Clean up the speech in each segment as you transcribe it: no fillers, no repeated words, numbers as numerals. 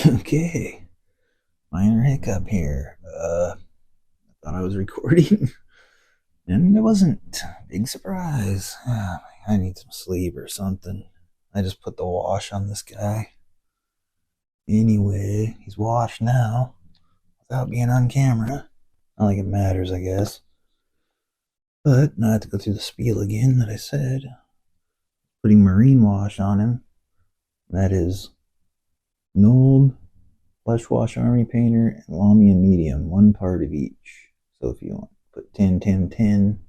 Okay, minor hiccup here. Thought I was recording, and it wasn't. Big surprise. I need some sleep or something. I just put the wash on this guy. Anyway, he's washed now without being on camera. Not like it matters, I guess. But now I have to go through the spiel again that I said. Putting marine wash on him. That is Nold, Flesh Wash Army Painter, and Lamian Medium. 1 part of each. So if you want to put 10, 10, 10,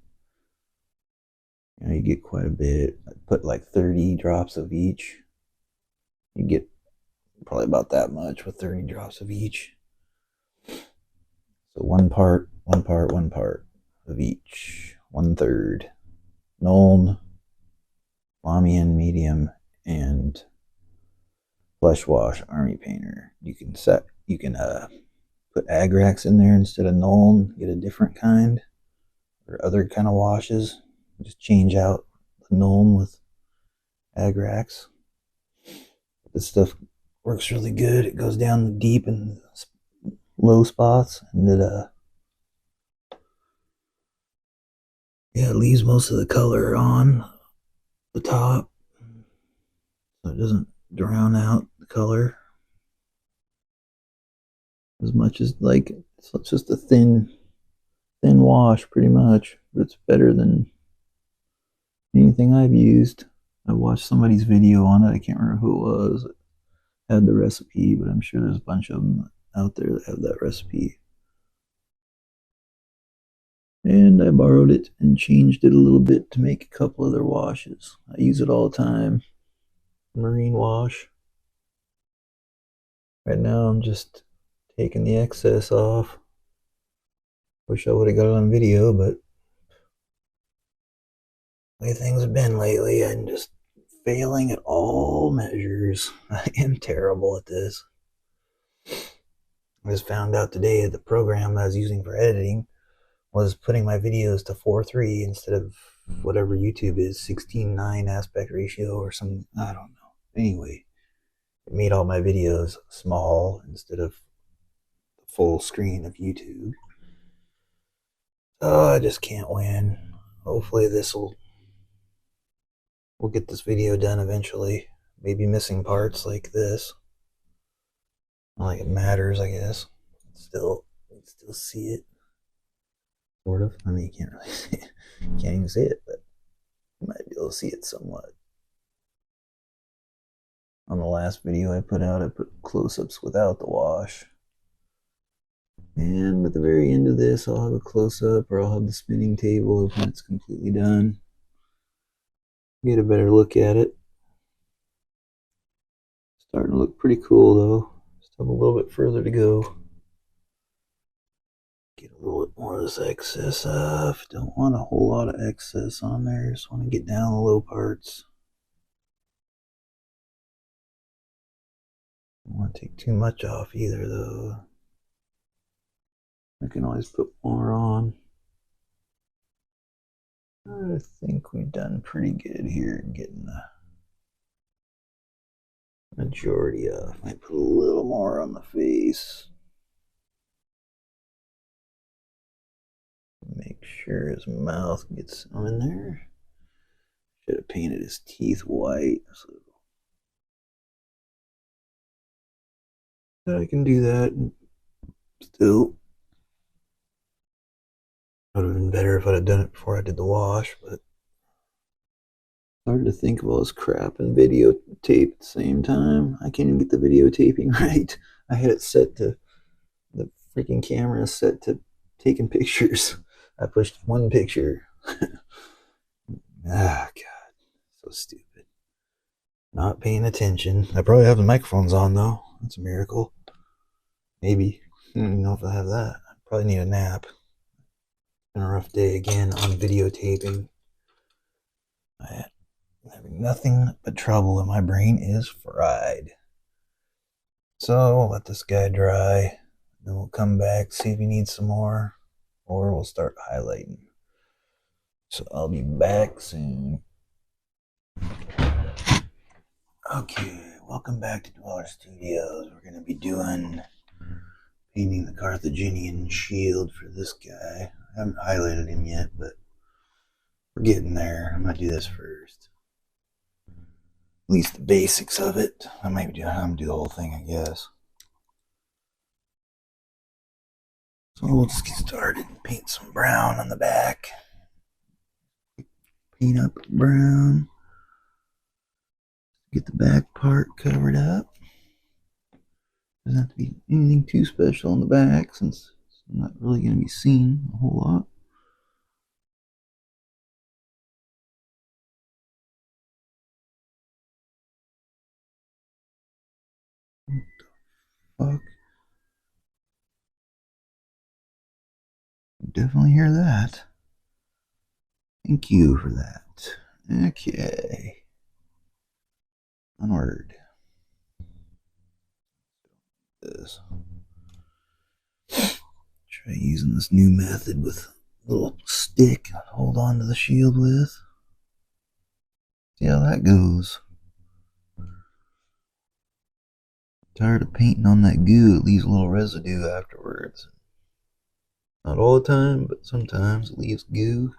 you get quite a bit. I put like 30 drops of each. You get probably about that much with 30 drops of each. So 1 part, 1 part, 1 part of each. 1/3. Nuln, Lamian Medium, and Flesh Wash Army Painter. You can put Agrax in there instead of Nuln. Get a different kind or other kind of washes. Just change out the Nuln with Agrax. This stuff works really good. It goes down deep in low spots, and it leaves most of the color on the top, so it doesn't drown out the color as much as so it's just a thin wash pretty much, but it's better than anything I've used. I watched somebody's video on it. I can't remember who it was. It had the recipe, but I'm sure there's a bunch of them out there that have that recipe. And I borrowed it and changed it a little bit to make a couple other washes. I use it all the time. Marine wash. Right now I'm just taking the excess off. Wish I would have got it on video, but the way things have been lately, I'm just failing at all measures. I am terrible at this. I just found out today the program I was using for editing was putting my videos to 4:3 instead of whatever YouTube is, 16:9 aspect ratio or something. I don't know. Anyway, it made all my videos small instead of the full screen of YouTube. Oh, I just can't win. Hopefully we'll get this video done eventually. Maybe missing parts like this. Not like it matters, I guess. You can still see it. Sort of. I mean, you can't really see it. You can't even see it, but you might be able to see it somewhat. On the last video I put out, I put close-ups without the wash. And at the very end of this, I'll have a close-up, or I'll have the spinning table when it's completely done. Get a better look at it. Starting to look pretty cool though. Just have a little bit further to go. Get a little bit more of this excess off. Don't want a whole lot of excess on there. Just want to get down the low parts. Don't want to take too much off either though. I can always put more on. I think we've done pretty good here getting the majority off. Might put a little more on the face. Make sure his mouth gets some in there. Should have painted his teeth white. So I can do that still. Would have been better if I'd have done it before I did the wash, but hard to think of all this crap and videotape at the same time. I can't even get the videotaping right. I had it set to the freaking camera set to taking pictures. I pushed one picture. Ah, God, so stupid. Not paying attention. I probably have the microphones on though. That's a miracle. Maybe. I don't even know if I have that. I probably need a nap. It's been a rough day again on videotaping. I'm having nothing but trouble and my brain is fried. So we'll let this guy dry. Then we'll come back, see if he needs some more, or we'll start highlighting. So I'll be back soon. Okay, Welcome back to Dweller Studios. We're going to be painting the Carthaginian shield for this guy. I haven't highlighted him yet, but we're getting there. I'm going to do this first. At least the basics of it. I'm going to do the whole thing, I guess. So we'll just get started and paint some brown on the back. Paint up brown. Get the back part covered up. Doesn't have to be anything too special on the back since it's not really going to be seen a whole lot. What the fuck? Definitely hear that. Thank you for that. Okay. Onward. This. Try using this new method with a little stick to hold on to the shield with. See how that goes. Tired of painting on that goo, it leaves a little residue afterwards. Not all the time, but sometimes it leaves goo.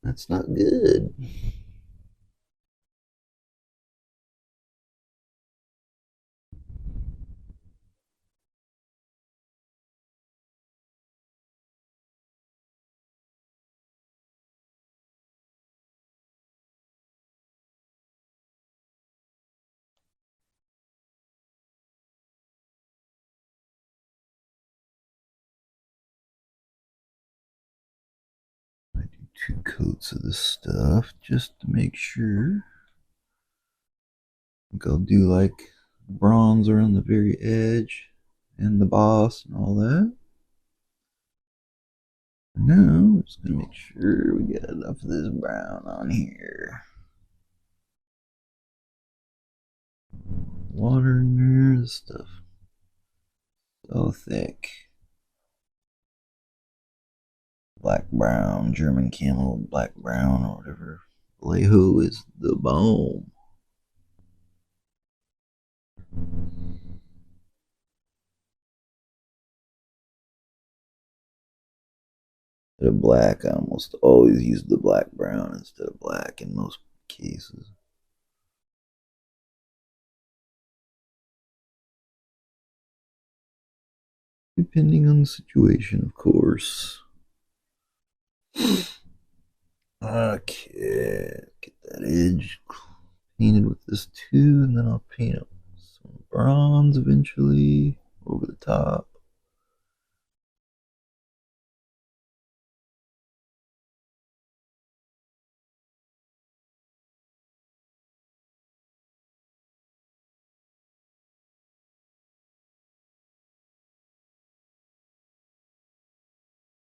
That's not good. I do 2 coats of this stuff just to make sure. I think I'll do like bronze around the very edge and the boss and all that. Now, we're just gonna make sure we get enough of this brown on here. Water in there, this stuff so thick. Black brown, German camel, black brown, or whatever. Vallejo is the bomb. Instead of black, I almost always use the black brown instead of black in most cases. Depending on the situation, of course. Okay, get that edge painted with this too, and then I'll paint up some bronze eventually over the top.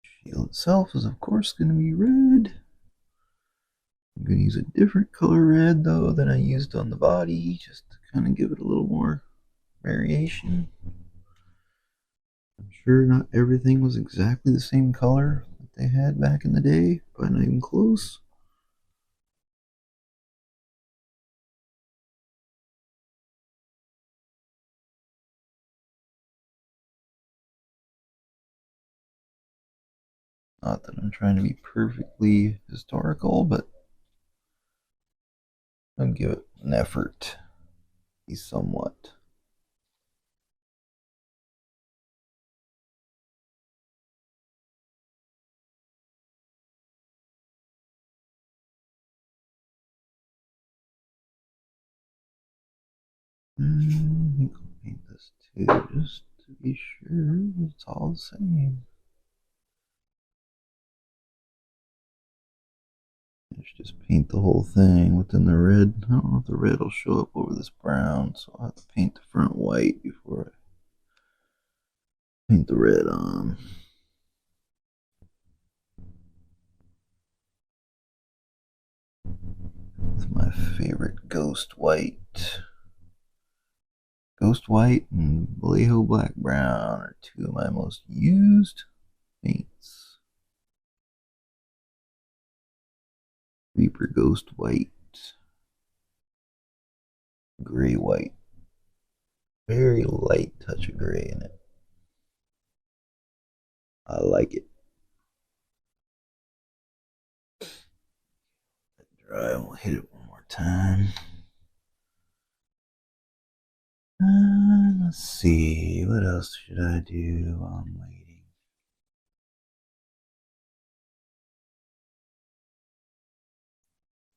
Shield itself is of course going to be red. I'm going to use a different color red though than I used on the body, just to kind of give it a little more variation. I'm sure not everything was exactly the same color that they had back in the day, but not even close. Not that I'm trying to be perfectly historical, but I'll give it an effort. Be somewhat. I think I'll paint this too, just to be sure it's all the same. Let's just paint the whole thing within the red. I don't know if the red will show up over this brown, so I'll have to paint the front white before I paint the red on. It's my favorite Ghost White. Ghost White and Vallejo Black Brown are 2 of my most used paints. Reaper Ghost White. gray white. Very light touch of gray in it. I like it. Dry. We'll hit it one more time. Let's see. What else should I do while I'm waiting?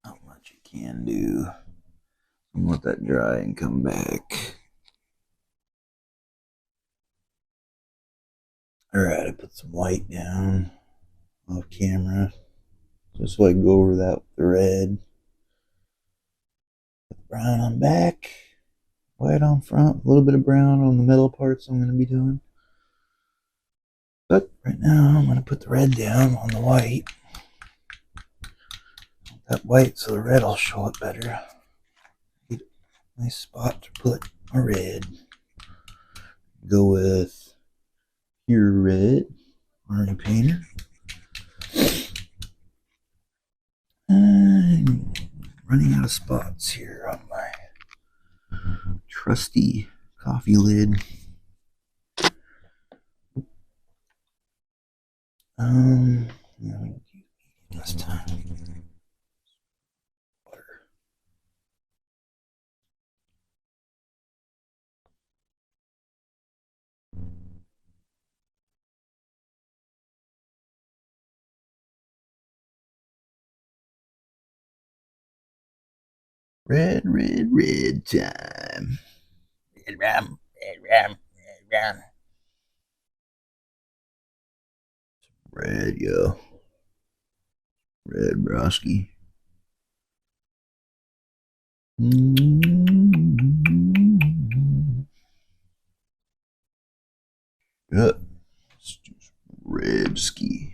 Not much you can do. I'm let that dry and come back. Alright, I put some white down off camera. Just so I can go over that with the red. Put the brown on back. White on front. A little bit of brown on the middle parts I'm going to be doing. But right now I'm going to put the red down on the white. That white so the red will show up better. Get a nice spot to put my red. Go with pure red. Army painter. And running out of spots here on my trusty coffee lid. This time. Water. Red time. Red rum. Red, yo. Red brosky. Yeah. Let's do some red ski.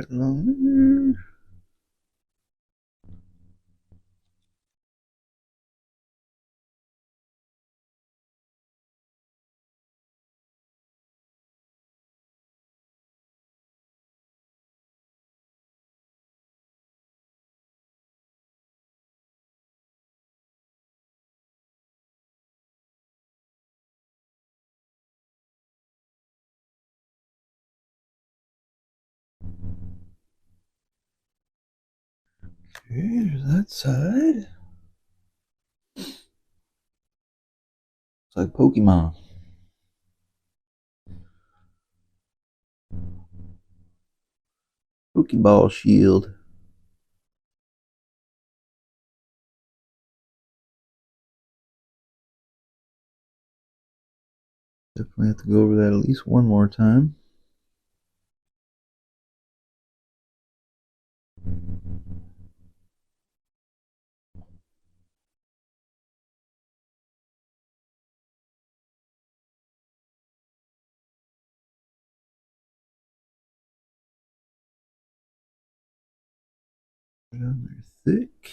Along there. Okay, there's that side. It's like Pokemon. Pokeball shield. Definitely have to go over that at least one more time. Put on there thick.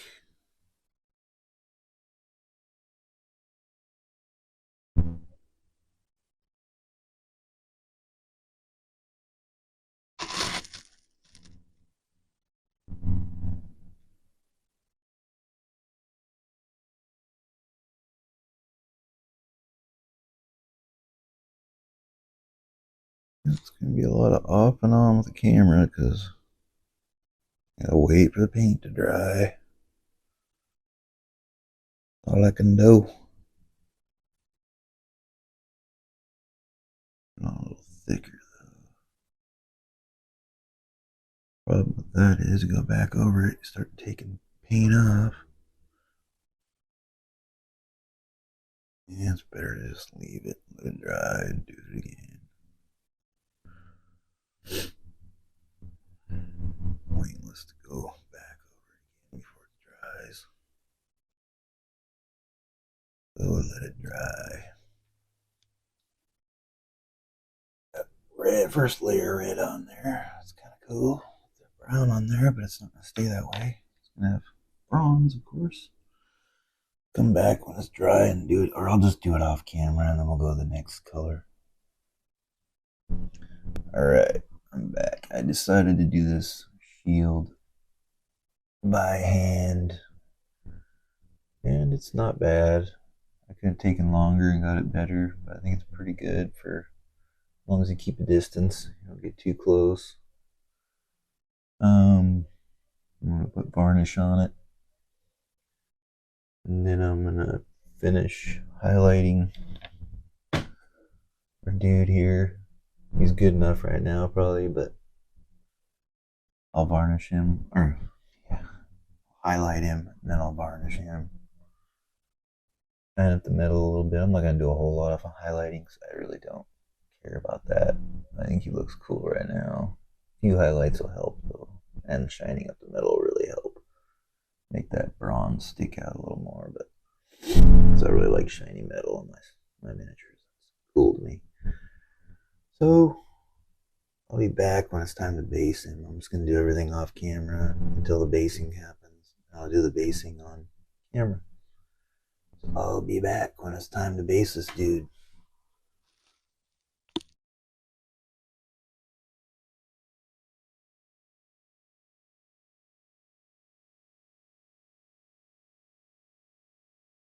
It's going to be a lot of off and on with the camera because I gotta wait for the paint to dry. All I can do. A little thicker though. Problem with that is go back over it, start taking paint off. Yeah, it's better to just leave it, let it dry, and do it again. Pointless to go back over it again before it dries. So let it dry. red, first layer of red on there. It's kind of cool. Brown on there, but it's not going to stay that way. It's going to have bronze, of course. Come back when it's dry and do it, or I'll just do it off camera and then we'll go to the next color. Alright, I'm back. I decided to do this shield by hand, and it's not bad. I could have taken longer and got it better, but I think it's pretty good for as long as you keep a distance. You don't get too close. I'm going to put varnish on it. And then I'm going to finish highlighting our dude here. He's good enough right now, probably, but I'll varnish him. Or, yeah, highlight him, and then I'll varnish him. Shine up the middle a little bit. I'm not going to do a whole lot of highlighting because I really don't care about that. I think he looks cool right now. A few highlights will help, though. And shining up the middle will really help. Make that bronze stick out a little more, but because I really like shiny metal in my miniatures. It's cool to me. So I'll be back when it's time to base him. I'm just going to do everything off camera until the basing happens. I'll do the basing on camera. So I'll be back when it's time to base this dude.